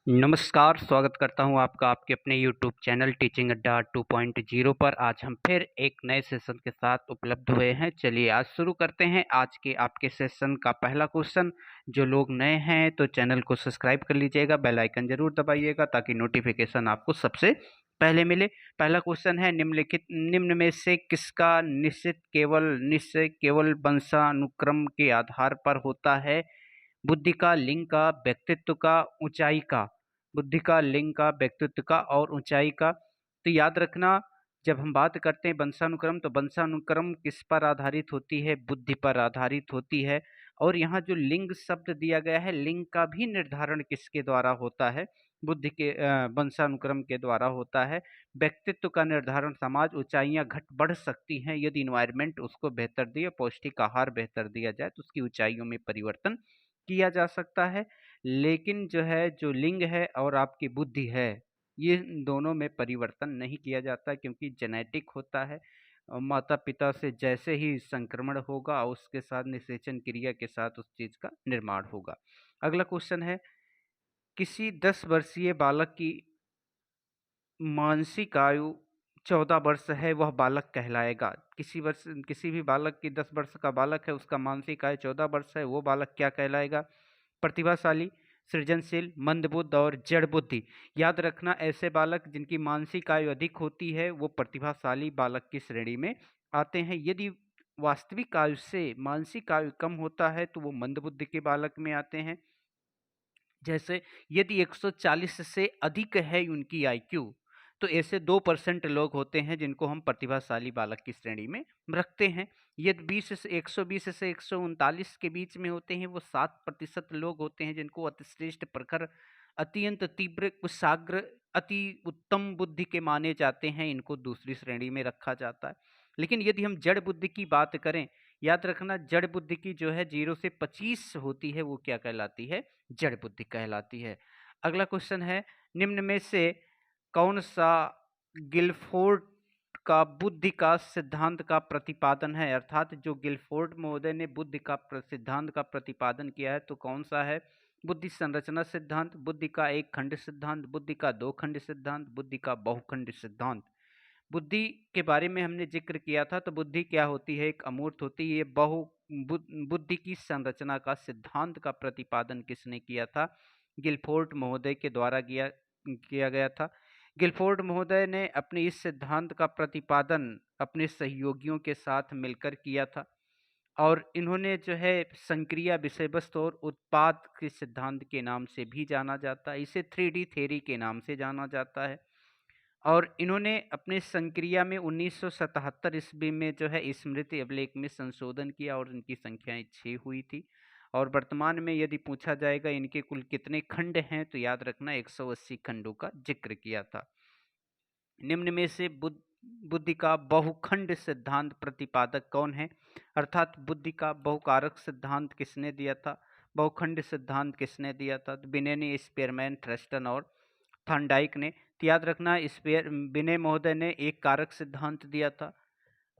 नमस्कार, स्वागत करता हूँ आपका आपके अपने यूट्यूब चैनल टीचिंग अड्डा 2.0 पर। आज हम फिर एक नए सेशन के साथ उपलब्ध हुए हैं। चलिए आज शुरू करते हैं आज के आपके सेशन का पहला क्वेश्चन। जो लोग नए हैं तो चैनल को सब्सक्राइब कर लीजिएगा, बेल आइकन ज़रूर दबाइएगा ताकि नोटिफिकेशन आपको सबसे पहले मिले। पहला क्वेश्चन है, निम्न में से किसका निश्चय केवल वंशानुक्रम के आधार पर होता है? बुद्धि का, लिंग का, व्यक्तित्व का, ऊंचाई का। बुद्धि का, लिंग का, व्यक्तित्व का और ऊंचाई का। तो याद रखना, जब हम बात करते हैं वंशानुक्रम तो वंशानुक्रम किस पर आधारित होती है? बुद्धि पर आधारित होती है। और यहाँ जो लिंग शब्द दिया गया है, लिंग का भी निर्धारण किसके द्वारा होता है? बुद्धि के वंशानुक्रम के द्वारा होता है। व्यक्तित्व का निर्धारण समाज, ऊंचाइयां घट बढ़ सकती हैं यदि इन्वायरमेंट उसको बेहतर दिए, पौष्टिक आहार बेहतर दिया जाए तो उसकी ऊंचाइयों में परिवर्तन किया जा सकता है। लेकिन जो है, जो लिंग है और आपकी बुद्धि है, ये दोनों में परिवर्तन नहीं किया जाता क्योंकि जेनेटिक होता है। माता पिता से जैसे ही संक्रमण होगा उसके साथ निषेचन क्रिया के साथ उस चीज का निर्माण होगा। अगला क्वेश्चन है, किसी 10 वर्षीय बालक की मानसिक आयु 14 वर्ष है, वह बालक कहलाएगा। किसी भी बालक की 10 वर्ष का बालक है, उसका मानसिक आयु 14 वर्ष है, वो बालक क्या कहलाएगा? प्रतिभाशाली, सृजनशील, मंदबुद्ध और जड़ बुद्धि। याद रखना, ऐसे बालक जिनकी मानसिक आयु अधिक होती है वो प्रतिभाशाली बालक की श्रेणी में आते हैं। यदि वास्तविक आयु से मानसिक आयु कम होता है तो वो मंदबुद्धि के बालक में आते हैं। जैसे यदि 140 से अधिक है उनकी आईक्यू तो ऐसे 2% लोग होते हैं जिनको हम प्रतिभाशाली बालक की श्रेणी में रखते हैं। यदि 120 से 139 के बीच में होते हैं वो 7% लोग होते हैं जिनको अतिश्रेष्ठ, प्रखर, अत्यंत तीव्र, कुशाग्र, अति उत्तम बुद्धि के माने जाते हैं, इनको दूसरी श्रेणी में रखा जाता है। लेकिन यदि हम जड़ बुद्धि की बात करें, याद रखना, जड़ बुद्धि की जो है 0 से 25 होती है वो क्या कहलाती है? जड़ बुद्धि कहलाती है। अगला क्वेश्चन है, निम्न में से कौन सा गिलफोर्ड का बुद्धि का सिद्धांत का प्रतिपादन है? अर्थात जो गिलफोर्ड महोदय ने बुद्धि का सिद्धांत का प्रतिपादन किया है तो कौन सा है? बुद्धि संरचना सिद्धांत, बुद्धि का एक खंड सिद्धांत, बुद्धि का दो खंड सिद्धांत, बुद्धि का बहुखंड सिद्धांत। बुद्धि के बारे में हमने जिक्र किया था, तो बुद्धि क्या होती है? एक अमूर्त होती है। बुद्धि की संरचना का सिद्धांत का प्रतिपादन किसने किया था? गिलफोर्ड महोदय के द्वारा किया गया था। गिलफोर्ड महोदय ने अपने इस सिद्धांत का प्रतिपादन अपने सहयोगियों के साथ मिलकर किया था और इन्होंने जो है संक्रिया, विषय वस्तु और उत्पाद के सिद्धांत के नाम से भी जाना जाता है। इसे 3D थ्योरी के नाम से जाना जाता है। और इन्होंने अपने संक्रिया में 1977 ईस्वी में जो है स्मृति अभिलेख में संशोधन किया और इनकी संख्याएं 6 हुई थी। और वर्तमान में यदि पूछा जाएगा इनके कुल कितने खंड हैं तो याद रखना 180 खंडों का जिक्र किया था। निम्न में से बुद्धि का बहुखंड सिद्धांत प्रतिपादक कौन है? अर्थात बुद्धि का बहुकारक सिद्धांत किसने दिया था? बहुखंड सिद्धांत किसने दिया था? तो बिनेनी, स्पीयरमैन, थ्रस्टन और थॉर्नडाइक ने। तो याद रखना, बिने महोदय ने एक कारक सिद्धांत दिया था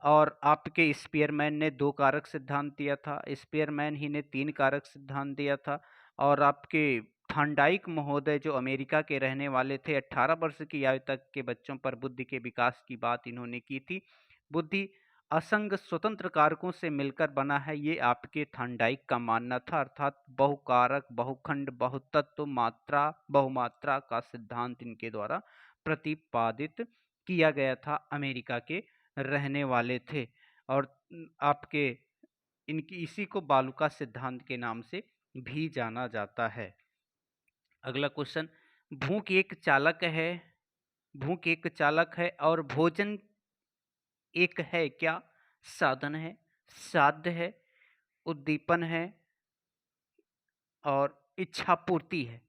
और आपके स्पीयरमैन ने 2 कारक सिद्धांत दिया था। स्पीयरमैन ही ने 3 कारक सिद्धांत दिया था और आपके थॉर्नडाइक महोदय जो अमेरिका के रहने वाले थे, 18 वर्ष की आयु तक के बच्चों पर बुद्धि के विकास की बात इन्होंने की थी। बुद्धि असंग स्वतंत्र कारकों से मिलकर बना है, ये आपके थॉर्नडाइक का मानना था। अर्थात बहुकारक, बहुखंड, बहुतत्व, मात्रा, बहुमात्रा का सिद्धांत इनके द्वारा प्रतिपादित किया गया था। अमेरिका के रहने वाले थे और आपके इनकी इसी को बालुका सिद्धांत के नाम से भी जाना जाता है। अगला क्वेश्चन, भूख एक चालक है, भूख एक चालक है और भोजन एक है क्या? साधन है, साध्य है, उद्दीपन है और इच्छा पूर्ति है।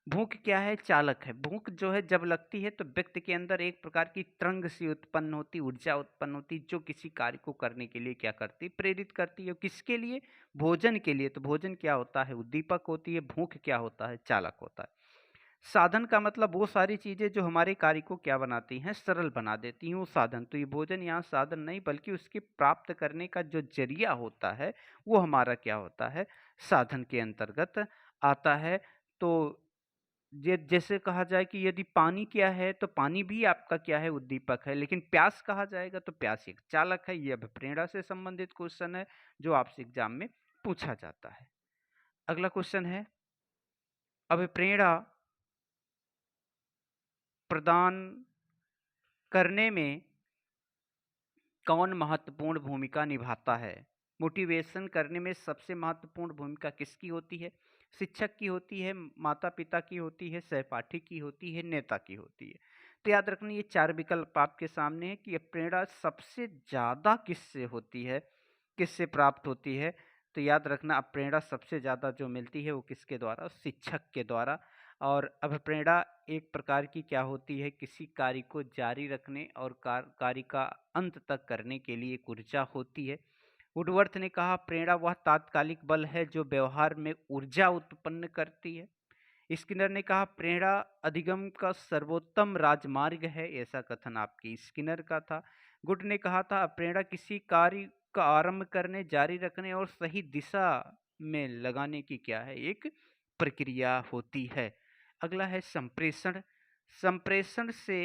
भूख क्या है? चालक है। भूख जो है जब लगती है तो व्यक्ति के अंदर एक प्रकार की तरंग सी उत्पन्न होती, ऊर्जा उत्पन्न होती जो किसी कार्य को करने के लिए क्या करती? प्रेरित करती है। किसके लिए? भोजन के लिए। तो भोजन क्या होता है? उद्दीपक होती है। भूख क्या होता है? चालक होता है। साधन का मतलब वो सारी चीजें जो हमारे कार्य को क्या बनाती हैं? सरल बना देती हैं, वो साधन। तो ये भोजन यहाँ साधन नहीं बल्कि उसके प्राप्त करने का जो जरिया होता है वो हमारा क्या होता है? साधन के अंतर्गत आता है। तो जैसे कहा जाए कि यदि पानी क्या है तो पानी भी आपका क्या है, उद्दीपक है, लेकिन प्यास कहा जाएगा तो प्यास एक चालक है। ये अभिप्रेरणा से संबंधित क्वेश्चन है जो आपसे एग्जाम में पूछा जाता है। अगला क्वेश्चन है, अभिप्रेरणा प्रदान करने में कौन महत्वपूर्ण भूमिका निभाता है? मोटिवेशन करने में सबसे महत्वपूर्ण भूमिका किसकी होती है? शिक्षक की होती है, माता पिता की होती है, सहपाठी की होती है, नेता की होती है? तो याद रखना ये चार विकल्प आपके सामने है कि प्रेरणा सबसे ज़्यादा किससे होती है, किससे प्राप्त होती है। तो याद रखना प्रेरणा सबसे ज़्यादा जो मिलती है वो किसके द्वारा? शिक्षक के द्वारा। और अभिप्रेरणा एक प्रकार की क्या होती है? किसी कार्य को जारी रखने और कार्य का अंत तक करने के लिए एक ऊर्जा होती है। वुडवर्थ ने कहा, प्रेरणा वह तात्कालिक बल है जो व्यवहार में ऊर्जा उत्पन्न करती है। स्किनर ने कहा, प्रेरणा अधिगम का सर्वोत्तम राजमार्ग है। ऐसा कथन आपकी स्किनर का था। गुड ने कहा था, प्रेरणा किसी कार्य का आरंभ करने, जारी रखने और सही दिशा में लगाने की क्या है? एक प्रक्रिया होती है। अगला है संप्रेषण। संप्रेषण से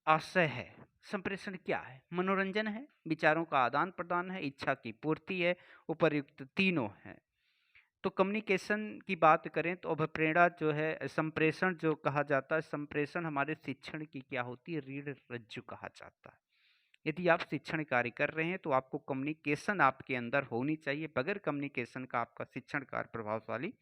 आशय है, संप्रेषण क्या है? मनोरंजन है, विचारों का आदान प्रदान है, इच्छा की पूर्ति है, उपर्युक्त तीनों है। तो कम्युनिकेशन की बात करें तो अभिप्रेरणा जो है, संप्रेषण जो कहा जाता है, संप्रेषण हमारे शिक्षण की क्या होती है? रीढ़ रज्जु कहा जाता है। यदि आप शिक्षण कार्य कर रहे हैं तो आपको कम्युनिकेशन आपके अंदर होनी चाहिए। बगैर कम्युनिकेशन का आपका शिक्षण कार्य प्रभावशाली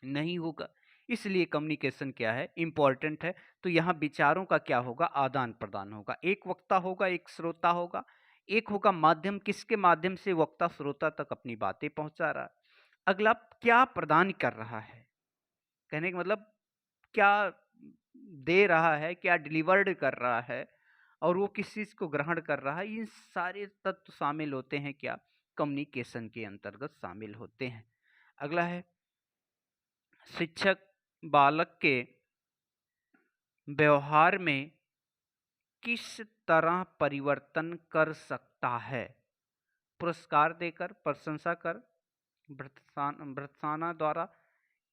नहीं होगा। इसलिए कम्युनिकेशन क्या है? इम्पॉर्टेंट है। तो यहाँ विचारों का क्या होगा? आदान प्रदान होगा। एक वक्ता होगा, एक श्रोता होगा, एक होगा माध्यम, किसके माध्यम से वक्ता श्रोता तक अपनी बातें पहुंचा रहा है। अगला, क्या प्रदान कर रहा है? कहने का मतलब क्या दे रहा है, क्या डिलीवर्ड कर रहा है, और वो किस चीज को ग्रहण कर रहा है। ये सारे तत्व शामिल होते हैं क्या? कम्युनिकेशन के अंतर्गत शामिल होते हैं। अगला है, शिक्षक बालक के व्यवहार में किस तरह परिवर्तन कर सकता है? पुरस्कार देकर, प्रशंसा कर, भर्त्सना द्वारा,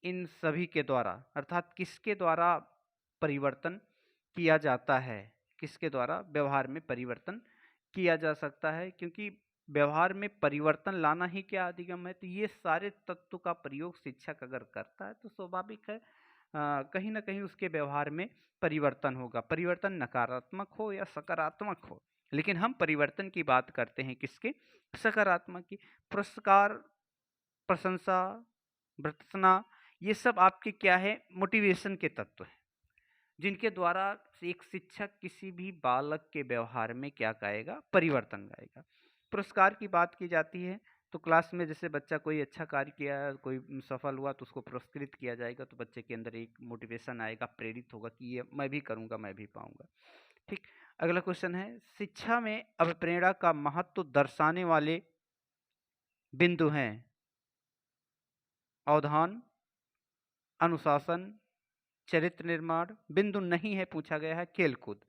इन सभी के द्वारा, अर्थात किसके द्वारा परिवर्तन किया जाता है? किसके द्वारा व्यवहार में परिवर्तन किया जा सकता है? क्योंकि व्यवहार में परिवर्तन लाना ही क्या अधिगम है। तो ये सारे तत्व का प्रयोग शिक्षक अगर करता है तो स्वाभाविक है कहीं ना कहीं उसके व्यवहार में परिवर्तन होगा। परिवर्तन नकारात्मक हो या सकारात्मक हो, लेकिन हम परिवर्तन की बात करते हैं किसके? सकारात्मक की। पुरस्कार, प्रशंसा, भर्त्सना, ये सब आपके क्या है? मोटिवेशन के तत्व हैं, जिनके द्वारा एक शिक्षक किसी भी बालक के व्यवहार में क्या करेगा? परिवर्तन लाएगा। पुरस्कार की बात की जाती है तो क्लास में जैसे बच्चा कोई अच्छा कार्य किया, कोई सफल हुआ तो उसको पुरस्कृत किया जाएगा, तो बच्चे के अंदर एक मोटिवेशन आएगा, प्रेरित होगा कि ये मैं भी करूँगा, मैं भी पाऊंगा। ठीक। अगला क्वेश्चन है, शिक्षा में अभिप्रेरणा का महत्व दर्शाने वाले बिंदु हैं अवधान, अनुशासन, चरित्र निर्माण। बिंदु नहीं है, पूछा गया है खेलकूद।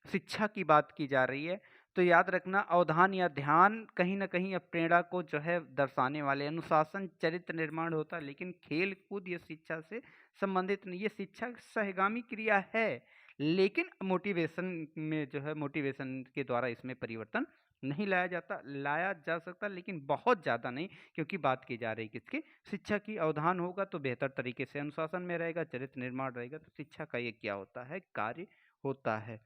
शिक्षा की बात की जा रही है तो याद रखना अवधान या ध्यान कहीं ना कहीं प्रेरणा को जो है दर्शाने वाले। अनुशासन, चरित्र निर्माण होता है, लेकिन खेल कूद ये शिक्षा से संबंधित नहीं। ये शिक्षा सहगामी क्रिया है, लेकिन मोटिवेशन में जो है, मोटिवेशन के द्वारा इसमें परिवर्तन नहीं लाया जा सकता, लेकिन बहुत ज़्यादा नहीं, क्योंकि बात की जा रही किसकी? शिक्षा की। अवधान होगा तो बेहतर तरीके से अनुशासन में रहेगा, चरित्र निर्माण रहेगा, तो शिक्षा का ये क्या होता है? कार्य होता है।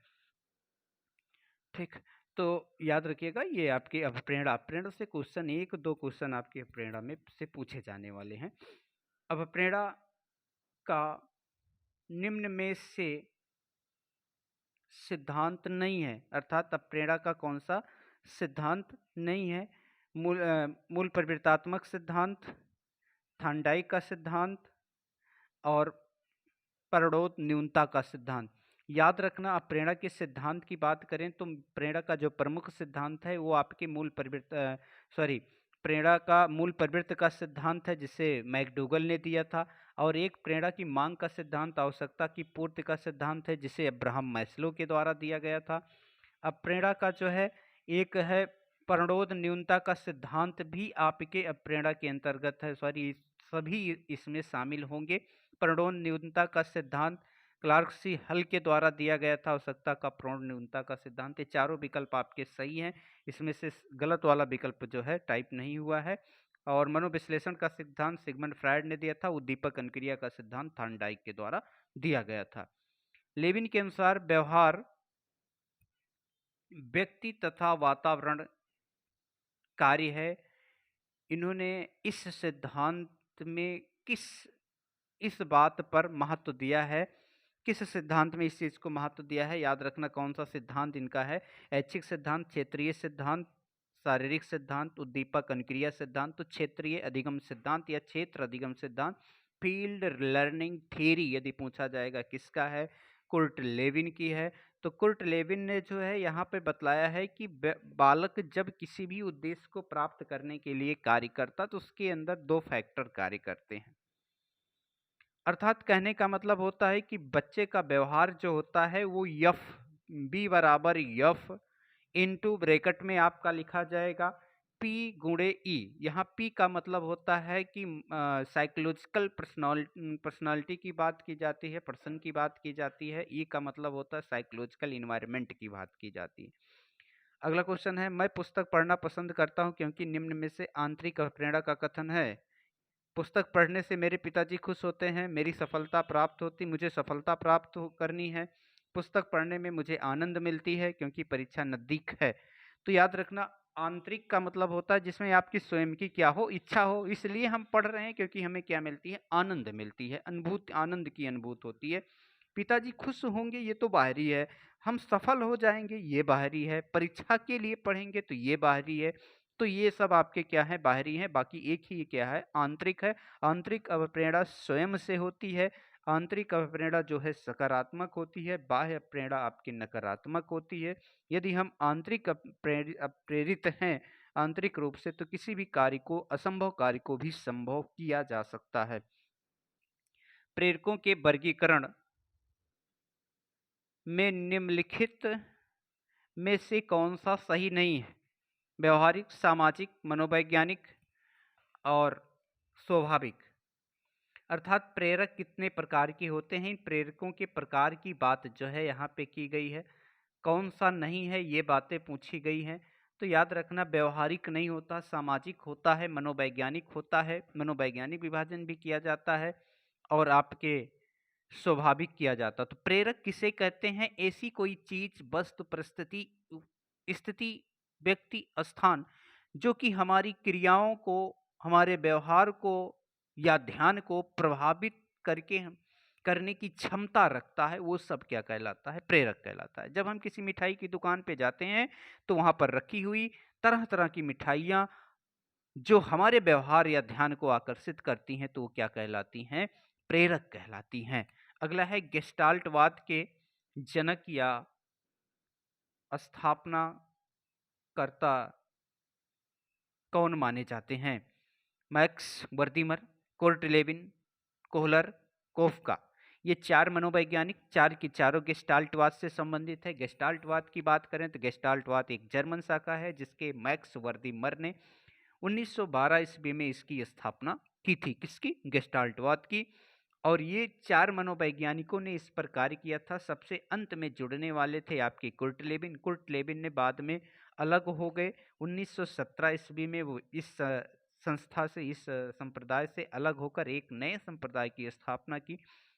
ठीक। तो याद रखिएगा ये आपकी अभिप्रेरणा, प्रेरणा से क्वेश्चन, एक दो क्वेश्चन आपकी अभिप्रेरणा में से पूछे जाने वाले हैं। अभिप्रेरणा का निम्न में से सिद्धांत नहीं है, अर्थात अभिप्रेरणा का कौन सा सिद्धांत नहीं है? मूल प्रवृत्तात्मक सिद्धांत, थांडाइक का सिद्धांत, और परडोद न्यूनता का सिद्धांत। याद रखना, आप प्रेरणा के सिद्धांत की बात करें तो प्रेरणा का जो प्रमुख सिद्धांत है वो आपके प्रेरणा का मूल प्रवृत्ति का सिद्धांत है, जिसे मैकडूगल ने दिया था। और एक प्रेरणा की मांग का सिद्धांत, आवश्यकता की पूर्ति का सिद्धांत है, जिसे अब्राहम मैस्लो के द्वारा दिया गया था। अब प्रेरणा का जो है एक है, परडोद न्यूनता का सिद्धांत भी आपके प्रेरणा के अंतर्गत है, सभी इसमें शामिल होंगे। पूर्ण न्यूनता का सिद्धांत क्लार्क सी हल के द्वारा दिया गया था। आवश्यकता का पूर्ण न्यूनता का सिद्धांत। ये चारों विकल्प आपके सही हैं, इसमें से गलत वाला विकल्प जो है टाइप नहीं हुआ है। और मनोविश्लेषण का सिद्धांत सिगमंड फ्रायड ने दिया था। उद्दीपक अनुक्रिया का सिद्धांत थॉर्नडाइक के द्वारा दिया गया था। लेविन के अनुसार व्यवहार व्यक्ति तथा वातावरण कार्य है। इन्होंने इस सिद्धांत में इस बात पर महत्व दिया है, किस सिद्धांत में इस चीज को महत्व दिया है, याद रखना कौन सा सिद्धांत इनका है। ऐच्छिक सिद्धांत, क्षेत्रीय सिद्धांत, शारीरिक सिद्धांत, उद्दीपक अनुक्रिया सिद्धांत। तो क्षेत्रीय अधिगम सिद्धांत या क्षेत्र अधिगम सिद्धांत, फील्ड लर्निंग थ्योरी यदि पूछा जाएगा किसका है, कुर्ट लेविन की है। तो कुर्ट लेविन ने जो है यहाँ पे बतलाया है कि बालक जब किसी भी उद्देश्य को प्राप्त करने के लिए कार्य करता तो उसके अंदर दो फैक्टर कार्य करते हैं। अर्थात कहने का मतलब होता है कि बच्चे का व्यवहार जो होता है वो यफ बी बराबर यफ इनटू ब्रैकेट में आपका लिखा जाएगा पी गुणे ई। यहाँ पी का मतलब होता है कि साइकोलॉजिकल पर्सनालिटी की बात की जाती है, पर्सन की बात की जाती है। ई का मतलब होता है साइकोलॉजिकल इन्वायरमेंट की बात की जाती है। अगला क्वेश्चन है, मैं पुस्तक पढ़ना पसंद करता हूँ क्योंकि निम्न में से आंतरिक प्रेरणा का कथन है। पुस्तक पढ़ने से मेरे पिताजी खुश होते हैं, मेरी सफलता प्राप्त होती, मुझे सफलता प्राप्त करनी है। पुस्तक पढ़ने में मुझे आनंद मिलती है क्योंकि परीक्षा नज़दीक है। तो याद रखना आंतरिक का मतलब होता है जिसमें आपकी स्वयं की क्या हो, इच्छा हो, इसलिए हम पढ़ रहे हैं क्योंकि हमें क्या मिलती है, आनंद मिलती है, अनुभूति, आनंद की अनुभूति होती है। पिताजी खुश होंगे ये तो बाहरी है, हम सफल हो जाएंगे ये बाहरी है, परीक्षा के लिए पढ़ेंगे तो ये बाहरी है। तो ये सब आपके क्या है, बाहरी है। बाकी एक ही क्या है, आंतरिक है। आंतरिक अभिप्रेरणा स्वयं से होती है। आंतरिक अभिप्रेरणा जो है सकारात्मक होती है, बाह्य प्रेरणा आपकी नकारात्मक होती है। यदि हम आंतरिक प्रेरित हैं आंतरिक रूप से तो किसी भी कार्य को, असंभव कार्य को भी संभव किया जा सकता है। प्रेरकों के वर्गीकरण में निम्नलिखित में से कौन सा सही नहीं है? व्यवहारिक, सामाजिक, मनोवैज्ञानिक और स्वाभाविक। अर्थात प्रेरक कितने प्रकार के होते हैं, इन प्रेरकों के प्रकार की बात जो है यहाँ पे की गई है। कौन सा नहीं है ये बातें पूछी गई हैं। तो याद रखना व्यवहारिक नहीं होता, सामाजिक होता है, मनोवैज्ञानिक होता है, मनोवैज्ञानिक विभाजन भी किया जाता है और आपके स्वाभाविक किया जाता। तो प्रेरक किसे कहते हैं? ऐसी कोई चीज, वस्तु, परिस्थिति, स्थिति, व्यक्ति, स्थान जो कि हमारी क्रियाओं को, हमारे व्यवहार को या ध्यान को प्रभावित करके हम करने की क्षमता रखता है, वो सब क्या कहलाता है? प्रेरक कहलाता है। जब हम किसी मिठाई की दुकान पे जाते हैं तो वहां पर रखी हुई तरह तरह की मिठाइयाँ जो हमारे व्यवहार या ध्यान को आकर्षित करती हैं तो वो क्या कहलाती हैं? प्रेरक कहलाती हैं। अगला है गेस्टाल्टवाद के जनक या स्थापना कर्ता कौन माने जाते हैं? Max Wertheimer, Kurt Lewin, Kohler, Koffka. ये चार मनोवैज्ञानिक, चार की चारों गेस्टाल्टवाद से संबंधित है। गेस्टाल्टवाद की बात करें तो गेस्टाल्टवाद एक जर्मन शाखा है जिसके मैक्स वर्दीमर ने 1912 ईस्वी में इसकी स्थापना की थी। किसकी? गेस्टाल्टवाद की। और ये चार मनोवैज्ञानिकों ने इस पर कार्य किया था। सबसे अंत में जुड़ने वाले थे आपके कुर्ट लेविन। कुर्ट लेविन ने बाद में अलग हो गए। 1917 ईस्वी में वो इस संस्था से, इस संप्रदाय से अलग होकर एक नए संप्रदाय की स्थापना की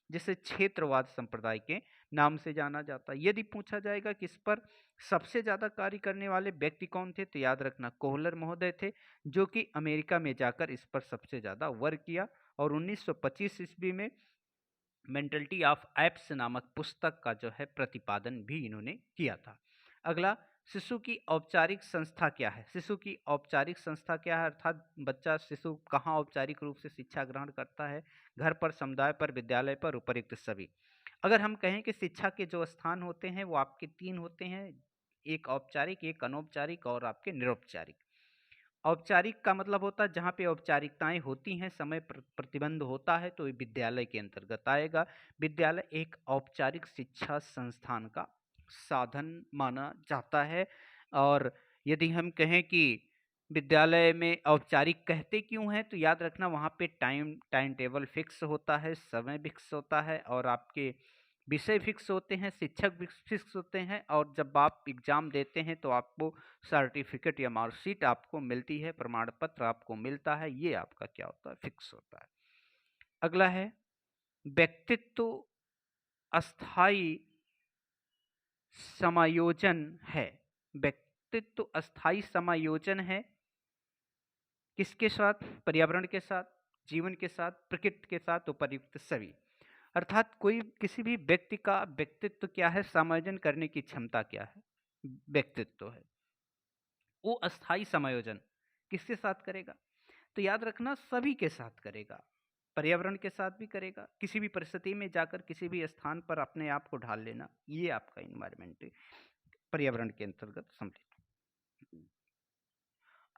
जिसे क्षेत्रवाद संप्रदाय के नाम से जाना जाता है। यदि पूछा जाएगा कि इस पर सबसे ज्यादा कार्य करने वाले व्यक्ति कौन थे तो याद रखना कोहलर महोदय थे, जो कि अमेरिका में जाकर इस पर सबसे ज्यादा वर्क किया। और 1925 ईस्वी में मेंटलिटी ऑफ एप्स नामक पुस्तक का जो है प्रतिपादन भी इन्होंने किया था। अगला, शिशु की औपचारिक संस्था क्या है? शिशु की औपचारिक संस्था क्या है? अर्थात बच्चा, शिशु कहाँ औपचारिक रूप से शिक्षा ग्रहण करता है? घर पर, समुदाय पर, विद्यालय पर, उपयुक्त सभी। अगर हम कहें कि शिक्षा के जो स्थान होते हैं वो आपके तीन होते हैं, एक औपचारिक, एक अनौपचारिक और आपके निरौपचारिक। औपचारिक का मतलब होता है जहाँ पे औपचारिकताएं होती हैं, समय प्रतिबंध होता है, तो ये विद्यालय के अंतर्गत आएगा। विद्यालय एक औपचारिक शिक्षा संस्थान का साधन माना जाता है। और यदि हम कहें कि विद्यालय में औपचारिक कहते क्यों हैं? तो याद रखना वहाँ पे टाइम टेबल फिक्स होता है, समय फिक्स होता है और आपके विषय फिक्स होते हैं, शिक्षक फिक्स होते हैं और जब आप एग्ज़ाम देते हैं तो आपको सर्टिफिकेट या मार्कशीट आपको मिलती है, प्रमाण पत्र आपको मिलता है, ये आपका क्या होता है? फिक्स होता है। अगला है व्यक्तित्व अस्थाई समायोजन है। व्यक्तित्व अस्थाई समायोजन है किसके साथ? पर्यावरण के साथ, जीवन के साथ, प्रकृति के साथ, उपर्युक्त सभी। अर्थात कोई किसी भी व्यक्ति का व्यक्तित्व क्या है, समायोजन करने की क्षमता क्या है, व्यक्तित्व है, वो अस्थाई समायोजन किसके साथ करेगा? तो याद रखना सभी के साथ करेगा, पर्यावरण के साथ भी करेगा, किसी भी परिस्थिति में जाकर किसी भी स्थान पर अपने आप को ढाल लेना, ये आपका इन्वायरमेंट पर्यावरण के अंतर्गत सम्मिलित।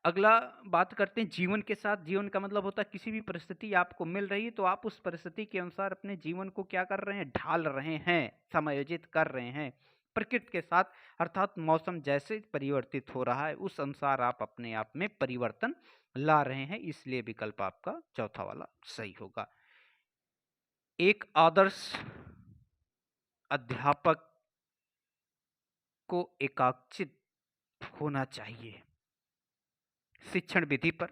अगला बात करते हैं जीवन के साथ। जीवन का मतलब होता है किसी भी परिस्थिति आपको मिल रही है तो आप उस परिस्थिति के अनुसार अपने जीवन को क्या कर रहे हैं? ढाल रहे हैं, समायोजित कर रहे हैं प्रकृति के साथ। अर्थात मौसम जैसे परिवर्तित हो रहा है उस अनुसार आप अपने आप में परिवर्तन ला रहे हैं, इसलिए विकल्प आपका चौथा वाला सही होगा। एक आदर्श अध्यापक को एकाग्रचित होना चाहिए शिक्षण विधि पर,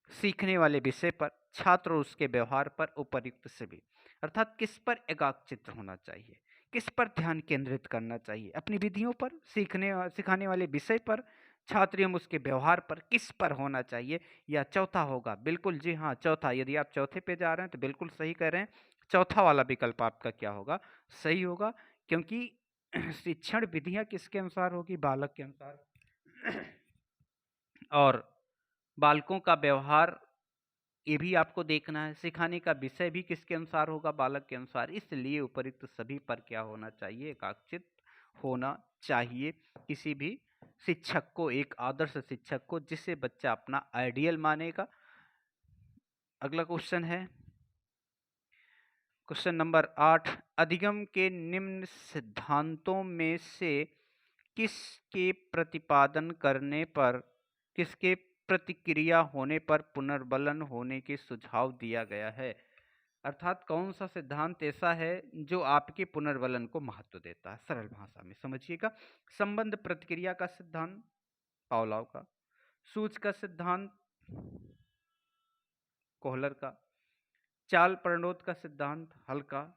सीखने वाले विषय पर, छात्र और उसके व्यवहार पर, उपर्युक्त सभी। अर्थात किस पर एकाग्रचित होना चाहिए, किस पर ध्यान केंद्रित करना चाहिए? अपनी विधियों पर, सिखाने वाले विषय पर, छात्र एवं उसके व्यवहार पर, किस पर होना चाहिए? या चौथा होगा? बिल्कुल जी हाँ, चौथा। यदि आप चौथे पे जा रहे हैं तो बिल्कुल सही कह रहे हैं, चौथा वाला विकल्प आपका क्या होगा? सही होगा, क्योंकि शिक्षण विधियां किसके अनुसार होगी? बालक के अनुसार। और बालकों का व्यवहार ये भी आपको देखना है, सिखाने का विषय भी किसके अनुसार होगा? बालक के अनुसार। इसलिए उपयुक्त सभी पर क्या होना चाहिए? एकाग्रचित होना चाहिए किसी भी शिक्षक को, एक आदर्श शिक्षक को जिसे बच्चा अपना आइडियल मानेगा। अगला क्वेश्चन है क्वेश्चन नंबर 8। अधिगम के निम्न सिद्धांतों में से किसके प्रतिपादन करने पर, किसके प्रतिक्रिया होने पर पुनर्बलन होने के सुझाव दिया गया है? अर्थात कौन सा सिद्धांत ऐसा है जो आपके पुनर्बलन को महत्व देता है? सरल भाषा में समझिएगा। संबंध प्रतिक्रिया का सिद्धांत पावलोव का, सूच का सिद्धांत कोहलर का, चाल प्रणोद का सिद्धांत हल का,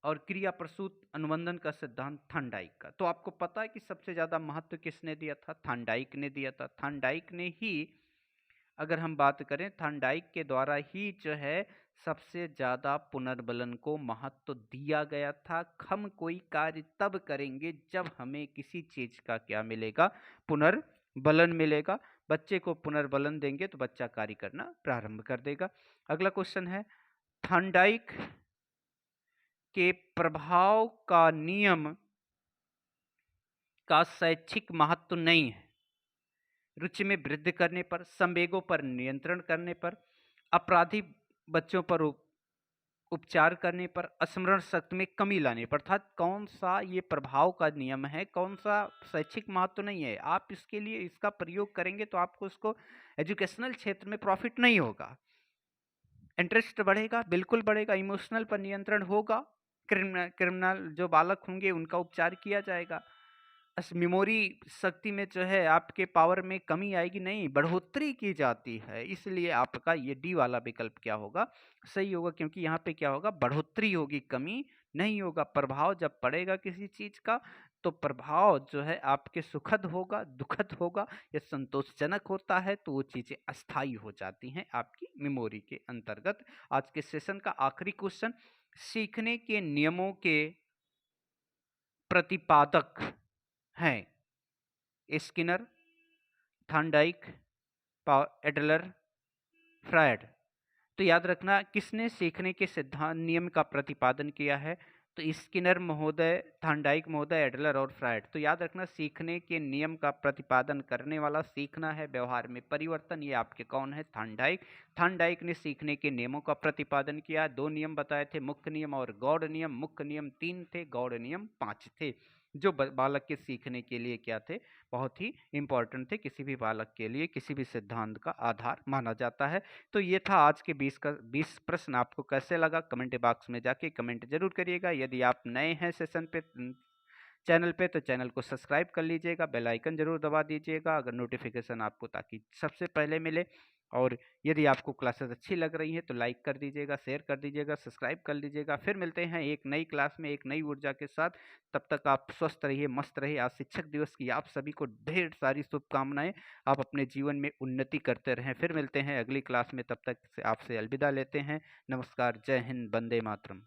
और क्रिया प्रसूत अनुबंधन का सिद्धांत थॉर्नडाइक का। तो आपको पता है कि सबसे ज्यादा महत्व किसने दिया था? थॉर्नडाइक ने दिया था। थॉर्नडाइक ने ही, अगर हम बात करें, थॉर्नडाइक के द्वारा ही जो है सबसे ज्यादा पुनर्बलन को महत्व दिया गया था। हम कोई कार्य तब करेंगे जब हमें किसी चीज का क्या मिलेगा? पुनर्बलन मिलेगा। बच्चे को पुनर्बलन देंगे तो बच्चा कार्य करना प्रारंभ कर देगा। अगला क्वेश्चन है, थॉर्नडाइक के प्रभाव का नियम का शैक्षिक महत्व नहीं है। रुचि में वृद्धि करने पर, संवेगों पर नियंत्रण करने पर, अपराधी बच्चों पर उपचार करने पर, स्मरण शक्ति में कमी लाने पर। अर्थात कौन सा ये प्रभाव का नियम है, कौन सा शैक्षिक महत्व नहीं है। आप इसके लिए इसका प्रयोग करेंगे तो आपको उसको एजुकेशनल क्षेत्र में प्रॉफिट नहीं होगा। इंटरेस्ट बढ़ेगा, बिल्कुल बढ़ेगा। इमोशनल पर नियंत्रण होगा, क्रिमिनल जो बालक होंगे उनका उपचार किया जाएगा। मेमोरी शक्ति में जो है आपके पावर में कमी आएगी नहीं, बढ़ोतरी की जाती है। इसलिए आपका ये डी वाला विकल्प क्या होगा? सही होगा, क्योंकि यहाँ पे क्या होगा? बढ़ोतरी होगी, कमी नहीं होगा। प्रभाव जब पड़ेगा किसी चीज का तो प्रभाव जो है आपके सुखद होगा, दुखद होगा या संतोषजनक होता है, तो वो चीजें अस्थायी हो जाती हैं आपकी मेमोरी के अंतर्गत। आज के सेशन का आखिरी क्वेश्चन, सीखने के नियमों के प्रतिपादक हैं स्किनर, थॉर्नडाइक, एडलर, फ्रायड। तो याद रखना किसने सीखने के सिद्धांत नियम का प्रतिपादन किया है? तो स्किनर महोदय, थॉर्नडाइक महोदय, एडलर और फ्रायड। तो याद रखना सीखने के नियम का प्रतिपादन करने वाला, सीखना है व्यवहार में परिवर्तन, ये आपके कौन है? थॉर्नडाइक। थॉर्नडाइक ने सीखने के नियमों का प्रतिपादन किया। 2 नियम बताए थे, मुख्य नियम और गौड़ नियम। मुख्य नियम 3 थे, गौड़ नियम 5 थे। जो बालक के सीखने के लिए क्या थे, बहुत ही इम्पोर्टेंट थे, किसी भी बालक के लिए किसी भी सिद्धांत का आधार माना जाता है। तो ये था आज के 20 प्रश्न। आपको कैसे लगा कमेंट बॉक्स में जाके कमेंट जरूर करिएगा। यदि आप नए हैं सेशन पे, चैनल पे, तो चैनल को सब्सक्राइब कर लीजिएगा, बेल आइकन जरूर दबा दीजिएगा अगर नोटिफिकेशन आपको, ताकि सबसे पहले मिले। और यदि आपको क्लासेस अच्छी लग रही हैं तो लाइक कर दीजिएगा, शेयर कर दीजिएगा, सब्सक्राइब कर लीजिएगा। फिर मिलते हैं एक नई क्लास में एक नई ऊर्जा के साथ। तब तक आप स्वस्थ रहिए, मस्त रहिए। आज शिक्षक दिवस की आप सभी को ढेर सारी शुभकामनाएं। आप अपने जीवन में उन्नति करते रहें। फिर मिलते हैं अगली क्लास में, तब तक आपसे अलविदा लेते हैं। नमस्कार, जय हिंद, वंदे मातरम।